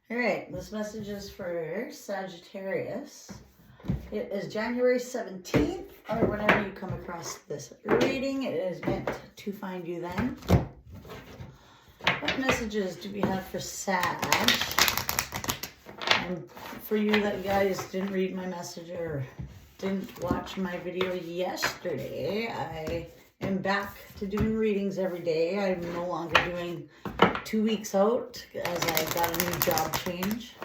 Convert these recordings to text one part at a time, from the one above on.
All right, this message is for Sagittarius. It is January 17th, or whenever you come across this reading, it is meant to find you then. What messages do we have for Sag? And for you that you guys didn't read my message or didn't watch my video yesterday, I am back to doing readings every day. I'm no longer doing 2 weeks out as I got a new job change.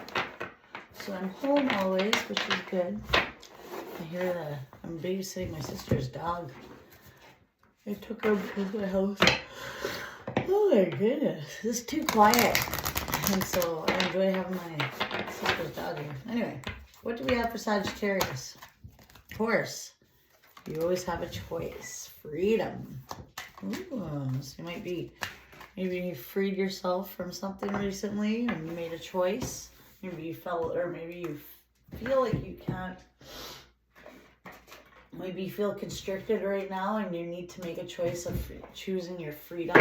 So I'm home always, which is good. I hear that I'm babysitting my sister's dog. I took her to the house. Oh my goodness, this is too quiet. And so I enjoy having my sister's dog here. Anyway, what do we have for Sagittarius? Taurus, you always have a choice. Freedom. Ooh, so you might be, maybe you freed yourself from something recently and you made a choice. Maybe you felt, or maybe you feel like you can't. Maybe you feel constricted right now and you need to make a choice of choosing your freedom.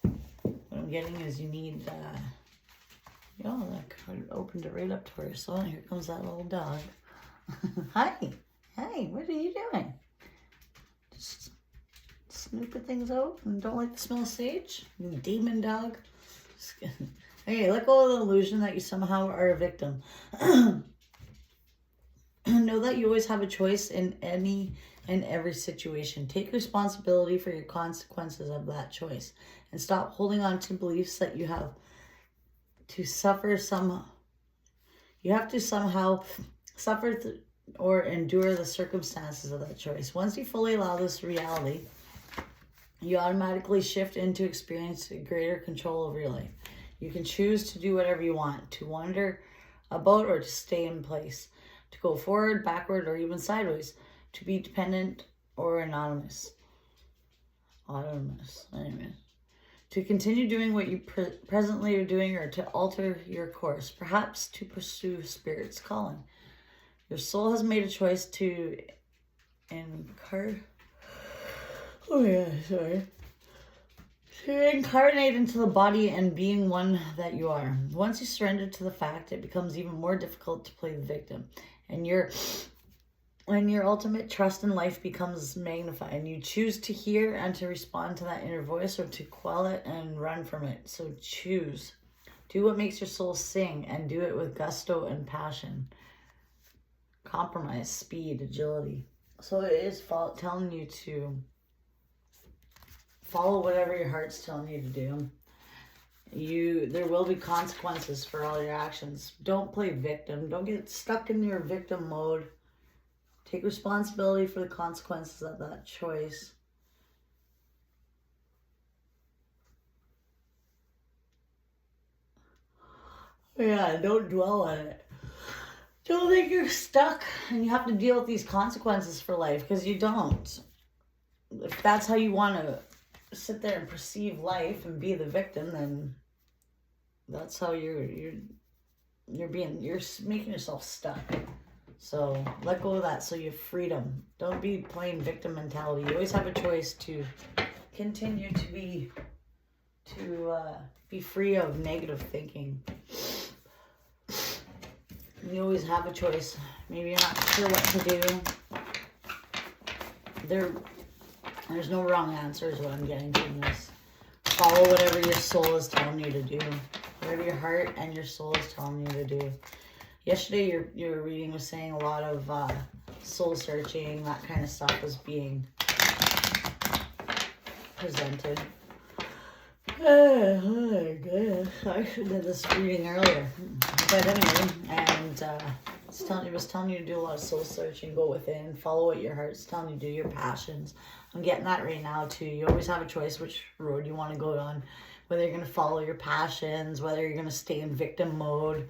What I'm getting is you need, oh, that card opened it right up to her. So here comes that little dog. Hi. Hey, what are you doing? Just snooping things out and don't like the smell of sage? You demon dog. Okay, let go of the illusion that you somehow are a victim. Know that you always have a choice in any and every situation. Take responsibility for your consequences of that choice and stop holding on to beliefs that you have to suffer somehow. You have to somehow suffer or endure the circumstances of that choice. Once you fully allow this reality, you automatically shift into experience greater control over your life. You can choose to do whatever you want, to wander about or to stay in place, to go forward, backward, or even sideways, to be dependent or anonymous. Anyway. To continue doing what you presently are doing or to alter your course, perhaps to pursue Spirit's calling. Your soul has made a choice to incarnate into the body and being one that you are. Once you surrender to the fact, it becomes even more difficult to play the victim. And your ultimate trust in life becomes magnified. And you choose to hear and to respond to that inner voice or to quell it and run from it. So choose. Do what makes your soul sing and do it with gusto and passion. Compromise, speed, agility. So it is telling you to follow whatever your heart's telling you to do. There will be consequences for all your actions. Don't play victim. Don't get stuck in your victim mode. Take responsibility for the consequences of that choice. Yeah, don't dwell on it. Don't think you're stuck and you have to deal with these consequences for life, because you don't. If that's how you want to sit there and perceive life and be the victim, then that's how you're making yourself stuck. So let go of that so you have freedom. Don't be playing victim mentality. You always have a choice to continue to be free of negative thinking. You always have a choice. Maybe you're not sure what to do. There's no wrong answer is what I'm getting from this. Follow whatever your soul is telling you to do. Whatever your heart and your soul is telling you to do. Yesterday, your reading was saying a lot of soul searching, that kind of stuff was being presented. Oh my goodness. I should have did this reading earlier. But anyway, and it was telling you to do a lot of soul searching, go within, follow what your heart's telling you to do, your passions. I'm getting that right now too. You always have a choice which road you want to go on, whether you're going to follow your passions, whether you're going to stay in victim mode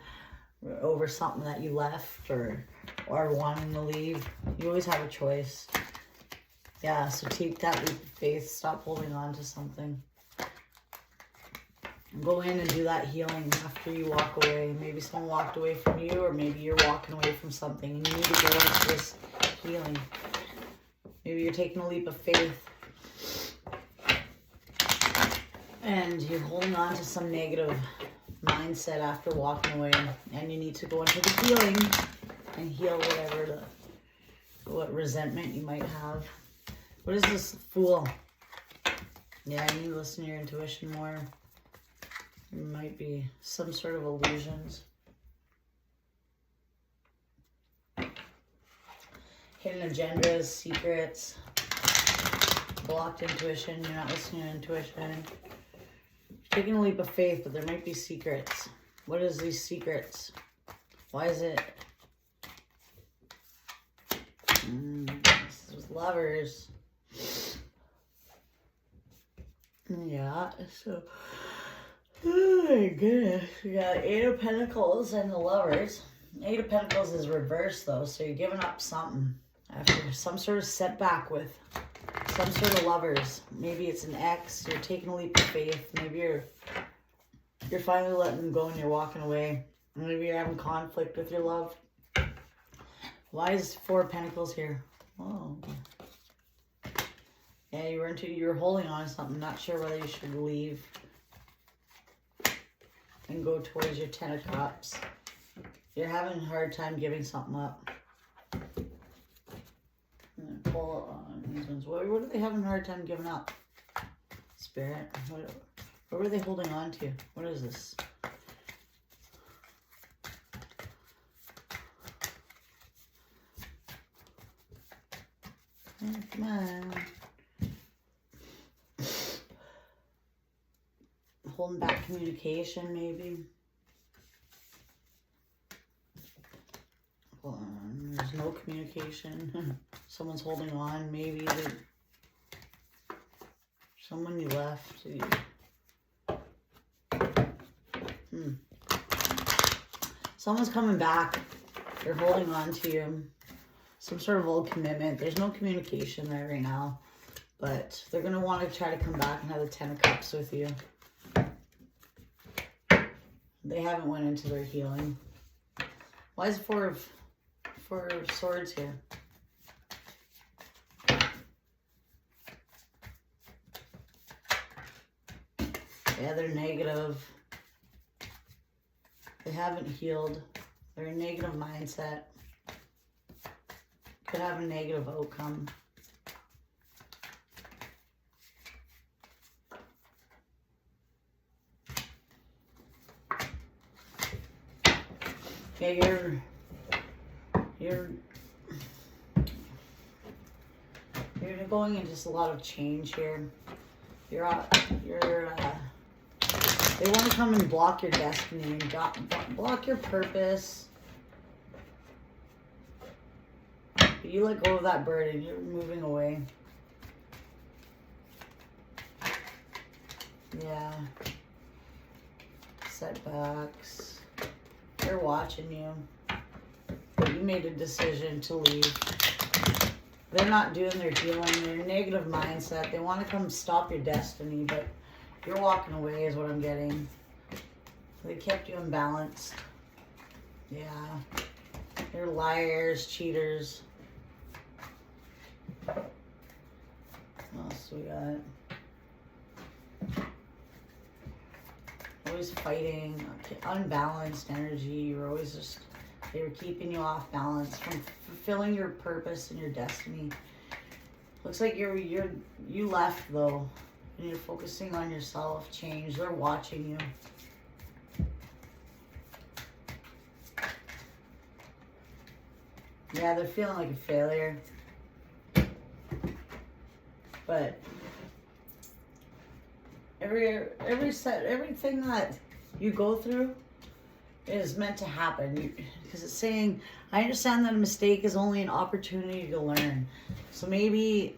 over something that you left or wanting to leave. You always have a choice. Yeah, so take that leap of faith. Stop holding on to something. Go in and do that healing after you walk away. Maybe someone walked away from you, or maybe you're walking away from something and you need to go into this healing. Maybe you're taking a leap of faith and you're holding on to some negative mindset after walking away, and you need to go into the healing and heal what resentment you might have. What is this Fool? Yeah, you need to listen to your intuition more. There might be some sort of illusions. Hidden agendas, secrets, blocked intuition. You're not listening to intuition. Taking a leap of faith, but there might be secrets. What is these secrets? Why is it? This is Lovers. Yeah, so, oh my goodness. We got Eight of Pentacles and the Lovers. Eight of Pentacles is reversed though, so you're giving up something after some sort of setback with some sort of lovers. Maybe it's an ex, you're taking a leap of faith. Maybe you're finally letting them go and you're walking away. Maybe you're having conflict with your love. Why is Four of Pentacles here? Oh. Yeah, you're holding on to something, not sure whether you should leave and go towards your Ten of Cups. You're having a hard time giving something up. I'm gonna pull on these ones. What are they having a hard time giving up? Spirit. What were they holding on to? What is this? Oh, come on. Holding back communication, maybe. There's no communication. Someone's holding on. Maybe someone you left. Someone's coming back. They're holding on to you. Some sort of old commitment. There's no communication there right now. But they're going to want to try to come back and have the Ten of Cups with you. They haven't went into their healing. Why is Four of Swords here? Yeah, they're negative. They haven't healed. They're a negative mindset. Could have a negative outcome. Yeah, you're going into just a lot of change here. They want to come and block your destiny and block your purpose. But you let go of that burden. You're moving away. Yeah. Setbacks. They're watching you. But you made a decision to leave. They're not doing their healing. They're a negative mindset. They want to come stop your destiny, but you're walking away is what I'm getting. They kept you imbalanced. Yeah. They're liars, cheaters. What else we got? Always fighting, unbalanced energy. You're always just, they were keeping you off balance from fulfilling your purpose and your destiny. Looks like you left though, and you're focusing on yourself. Change. They're watching you. Yeah, they're feeling like a failure, but everything that you go through is meant to happen, because it's saying, I understand that a mistake is only an opportunity to learn. So maybe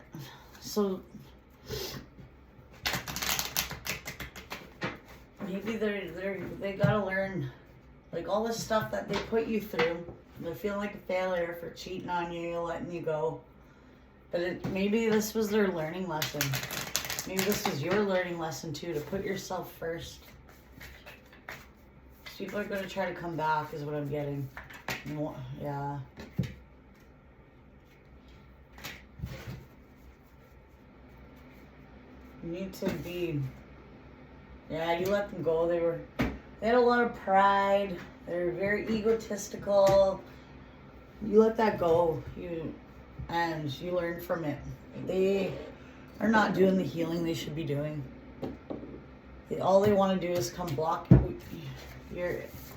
they gotta learn, like, all this stuff that they put you through. They're feeling like a failure for cheating on you, letting you go. But maybe this was their learning lesson. Maybe this is your learning lesson too, to put yourself first. People are going to try to come back is what I'm getting. Yeah. You need to be... Yeah, you let them go. They were They had a lot of pride. They're very egotistical. You let that go. You learn from it. They are not doing the healing they should be doing. All they want to do is come block you.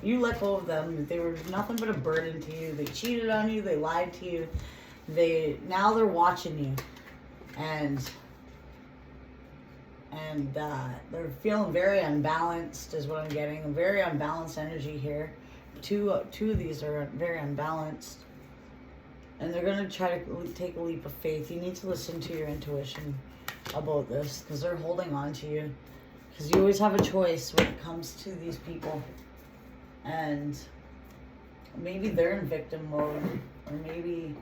You let go of them. They were nothing but a burden to you. They cheated on you. They lied to you. Now they're watching you, and they're feeling very unbalanced is what I'm getting. A very unbalanced energy here. Two of these are very unbalanced, and they're going to try to take a leap of faith. You need to listen to your intuition about this, because they're holding on to you, because you always have a choice when it comes to these people. And maybe they're in victim mode, or maybe,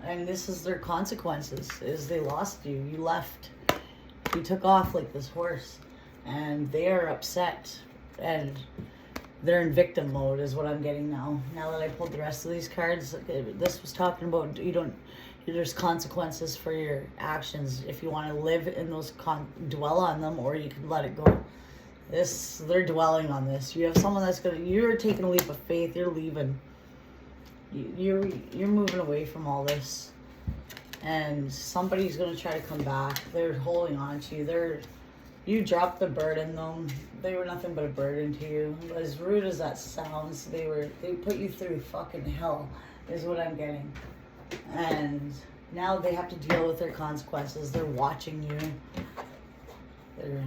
and this is their consequences, is they lost you. You left. You took off like this horse, and they are upset, and they're in victim mode is what I'm getting now. Now that I pulled the rest of these cards, this was talking about there's consequences for your actions. If you want to live in those, dwell on them, or you can let it go. They're dwelling on this. You have someone you're taking a leap of faith. You're leaving. You're moving away from all this. And somebody's going to try to come back. They're holding on to you. You dropped the burden, though. They were nothing but a burden to you. As rude as that sounds, they put you through fucking hell, is what I'm getting. And now they have to deal with their consequences. They're watching you. They're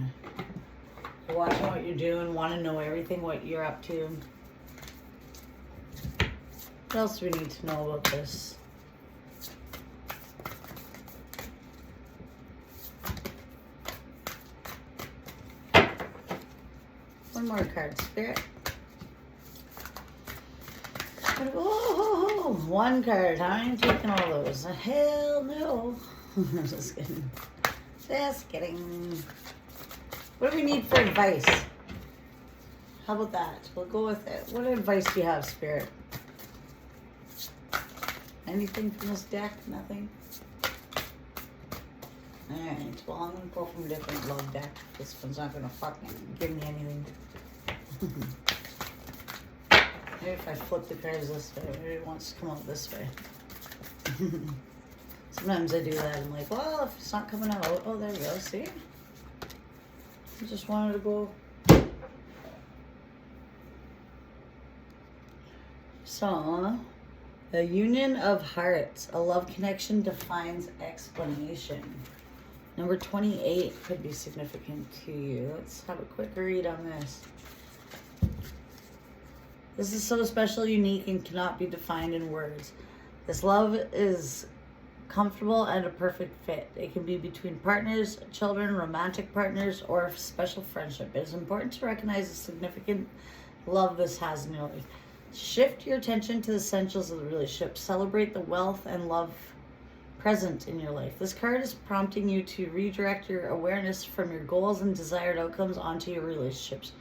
watching what you're doing, want to know everything what you're up to. What else do we need to know about this? One more card, Spirit. Oh, one card. I ain't taking all those. Hell no. I'm just kidding. Just kidding. What do we need for advice? How about that? We'll go with it. What advice do you have, Spirit? Anything from this deck? Nothing? Alright, well, I'm going to pull from a different love deck. This one's not going to fucking give me anything. Maybe if I flip the cards this way, maybe it wants to come out this way. Sometimes I do that. I'm like, well, if it's not coming out, oh, there we go. See? I just wanted to go. So, the union of hearts, a love connection defines explanation. Number 28 could be significant to you. Let's have a quick read on this. This is so special, unique, and cannot be defined in words. This love is comfortable and a perfect fit. It can be between partners, children, romantic partners, or special friendship. It is important to recognize the significant love this has in your life. Shift your attention to the essentials of the relationship. Celebrate the wealth and love present in your life. This card is prompting you to redirect your awareness from your goals and desired outcomes onto your relationships.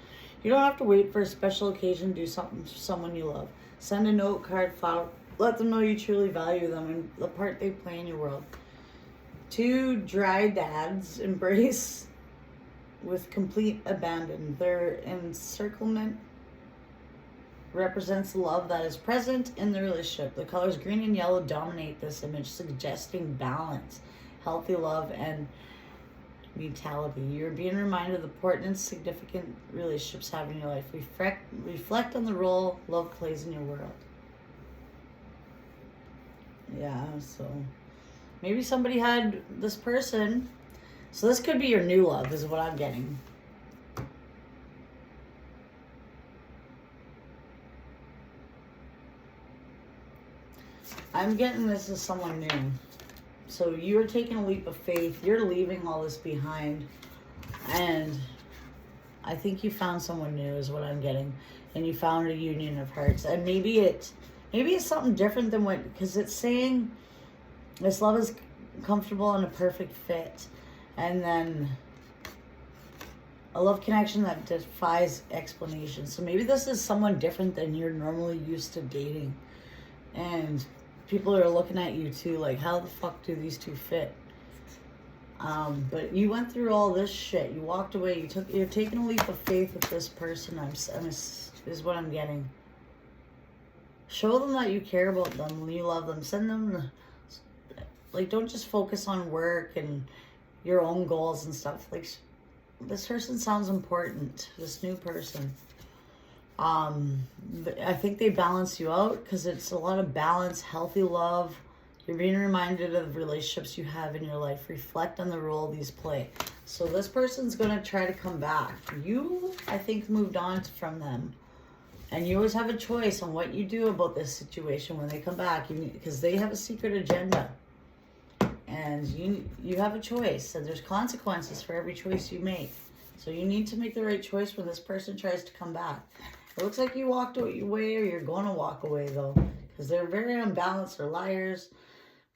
You don't have to wait for a special occasion to do something for someone you love. Send a note, card, flower. Let them know you truly value them and the part they play in your world. 2 dry dads embrace with complete abandon. Their encirclement represents love that is present in the relationship. The colors green and yellow dominate this image, suggesting balance, healthy love, and vitality. You're being reminded of the important and significant relationships have in your life. Reflect on the role love plays in your world. Yeah, so maybe somebody had this person. So this could be your new love, is what I'm getting. I'm getting this as someone new. So you're taking a leap of faith. You're leaving all this behind. And I think you found someone new is what I'm getting. And you found a union of hearts. And maybe it's something different than what, because it's saying this love is comfortable and a perfect fit. And then a love connection that defies explanation. So maybe this is someone different than you're normally used to dating. And people are looking at you too, like, how the fuck do these two fit? But you went through all this shit. You walked away. You're taking a leap of faith with this person. Is what I'm getting. Show them that you care about them, you love them. Send them, like, don't just focus on work and your own goals and stuff. Like, this person sounds important. This new person. I think they balance you out because it's a lot of balance, healthy love. You're being reminded of the relationships you have in your life. Reflect on the role these play. So this person's going to try to come back. You, I think, moved on from them. And you always have a choice on what you do about this situation when they come back. Because they have a secret agenda. And you have a choice. And there's consequences for every choice you make. So you need to make the right choice when this person tries to come back. It looks like you walked away or you're going to walk away, though. Because they're very unbalanced. They're liars.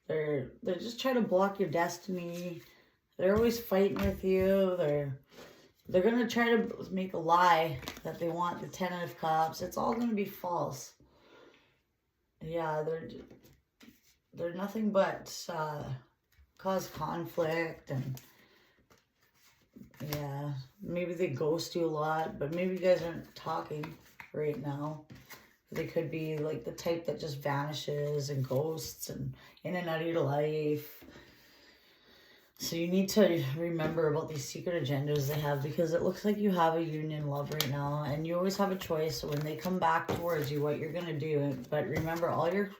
They're just trying to block your destiny. They're always fighting with you. They're going to try to make a lie that they want the 10 of Cups. It's all going to be false. Yeah, they're nothing but cause conflict. And yeah, maybe they ghost you a lot. But maybe you guys aren't talking right now. They could be like the type that just vanishes and ghosts and in and out of your life. So you need to remember about these secret agendas they have, because it looks like you have a union love right now. And you always have a choice when they come back towards you what you're going to do. But remember, all your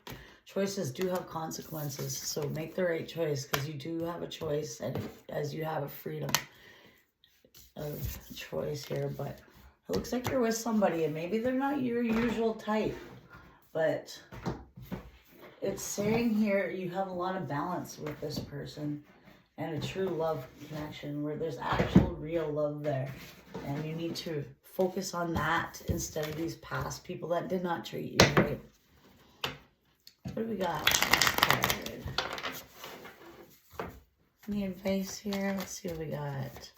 choices do have consequences. So make the right choice, because you do have a choice, and as you have a freedom of choice here. But it looks like you're with somebody, and maybe they're not your usual type, but it's saying here you have a lot of balance with this person and a true love connection where there's actual real love there. And you need to focus on that instead of these past people that did not treat you right. What do we got? Any advice here? Let's see what we got.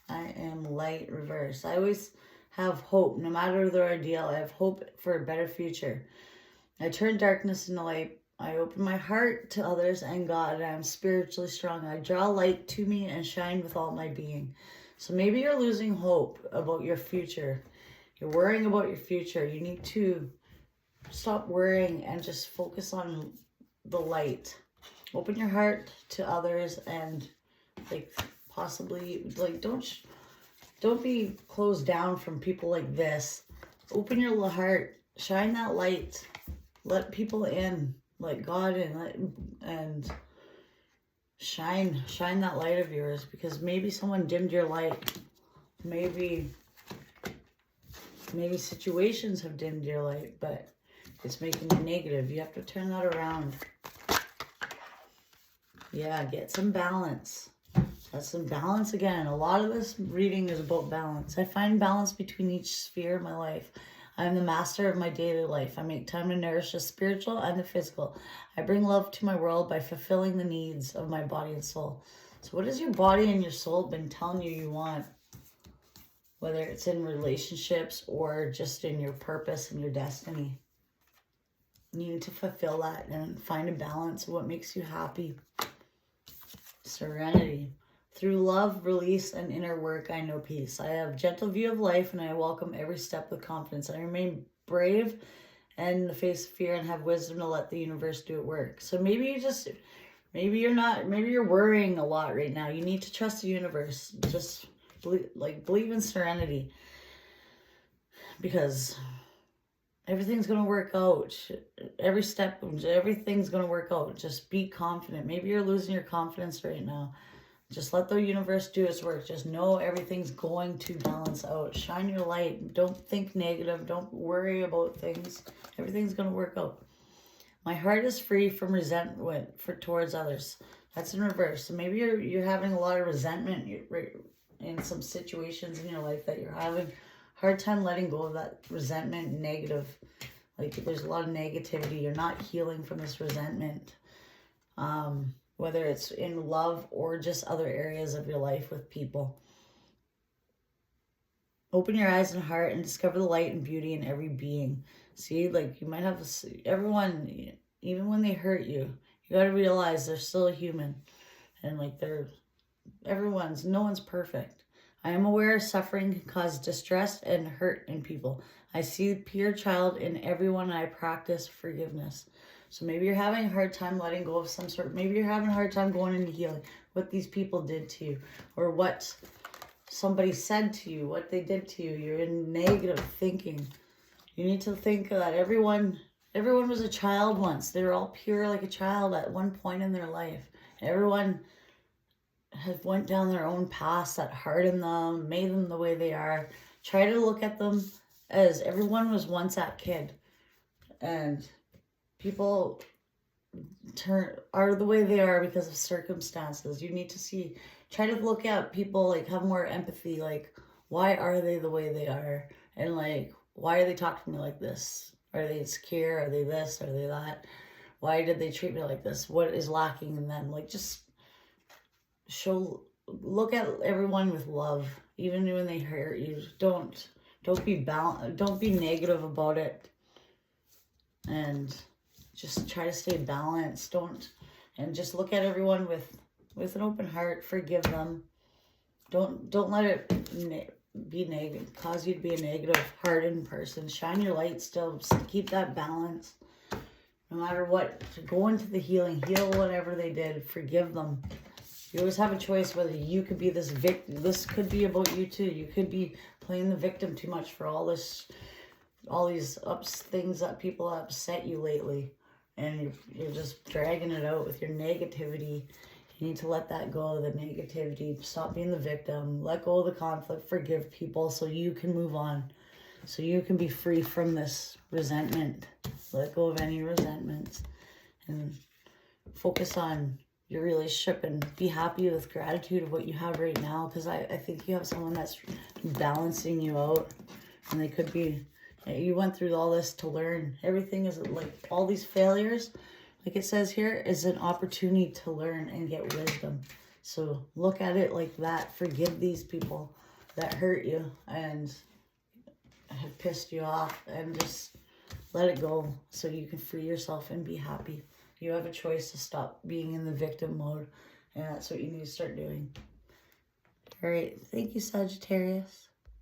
I am light reverse. I always have hope. No matter the ordeal, I have hope for a better future. I turn darkness into light. I open my heart to others and God. I am spiritually strong. I draw light to me and shine with all my being. So maybe you're losing hope about your future. You're worrying about your future. You need to stop worrying and just focus on the light. Open your heart to others and possibly don't be closed down from people like this. Open your little heart, shine that light, let people in, let God in, and shine that light of yours, because maybe someone dimmed your light. Maybe situations have dimmed your light, but it's making you negative. You have to turn that around. Yeah, get some balance. That's some balance again. A lot of this reading is about balance. I find balance between each sphere of my life. I am the master of my daily life. I make time to nourish the spiritual and the physical. I bring love to my world by fulfilling the needs of my body and soul. So what has your body and your soul been telling you want? Whether it's in relationships or just in your purpose and your destiny. You need to fulfill that and find a balance of what makes you happy. Serenity. Through love, release, and inner work, I know peace. I have a gentle view of life, and I welcome every step with confidence. I remain brave and in the face of fear and have wisdom to let the universe do its work. So maybe you're worrying a lot right now. You need to trust the universe. Just believe in serenity, because everything's going to work out. Every step, everything's going to work out. Just be confident. Maybe you're losing your confidence right now. Just let the universe do its work. Just know everything's going to balance out. Shine your light. Don't think negative. Don't worry about things. Everything's going to work out. My heart is free from resentment towards others. That's in reverse. So maybe you're having a lot of resentment in some situations in your life that you're having a hard time letting go of that resentment, negative. Like there's a lot of negativity. You're not healing from this resentment. Whether it's in love or just other areas of your life with people. Open your eyes and heart and discover the light and beauty in every being. See, like you might have everyone, even when they hurt you, You gotta realize they're still a human. And like no one's perfect. I am aware suffering can cause distress and hurt in people. I see the pure child in everyone and I practice forgiveness. So maybe you're having a hard time letting go of some sort. Maybe you're having a hard time going into healing. What these people did to you. Or what somebody said to you. What they did to you. You're in negative thinking. You need to think that everyone was a child once. They were all pure like a child at one point in their life. Everyone have went down their own paths that hardened them, made them the way they are. Try to look at them as everyone was once that kid. And people are the way they are because of circumstances. You need to try to look at people, like have more empathy, like why are they the way they are? And like, why are they talking to me like this? Are they scared? Are they this? Are they that? Why did they treat me like this? What is lacking in them? Like just look at everyone with love, even when they hurt you. Don't be negative about it. And just try to stay balanced. And just look at everyone with an open heart. Forgive them. Don't let it be negative, cause you to be a negative, hardened person. Shine your light still. Keep that balance. No matter what, go into the healing. Heal whatever they did. Forgive them. You always have a choice whether you could be this victim. This could be about you too. You could be playing the victim too much for all these things that people have upset you lately. And you're just dragging it out with your negativity. You need to let that go, the negativity. Stop being the victim. Let go of the conflict. Forgive people so you can move on. So you can be free from this resentment. Let go of any resentments. And focus on your relationship and be happy with gratitude of what you have right now. Because I think you have someone that's balancing you out. And they could be... You went through all this to learn. Everything is like all these failures, like it says here, is an opportunity to learn and get wisdom. So look at it like that. Forgive these people that hurt you and have pissed you off, and just let it go so you can free yourself and be happy. You have a choice to stop being in the victim mode, and that's what you need to start doing. All right. Thank you, Sagittarius.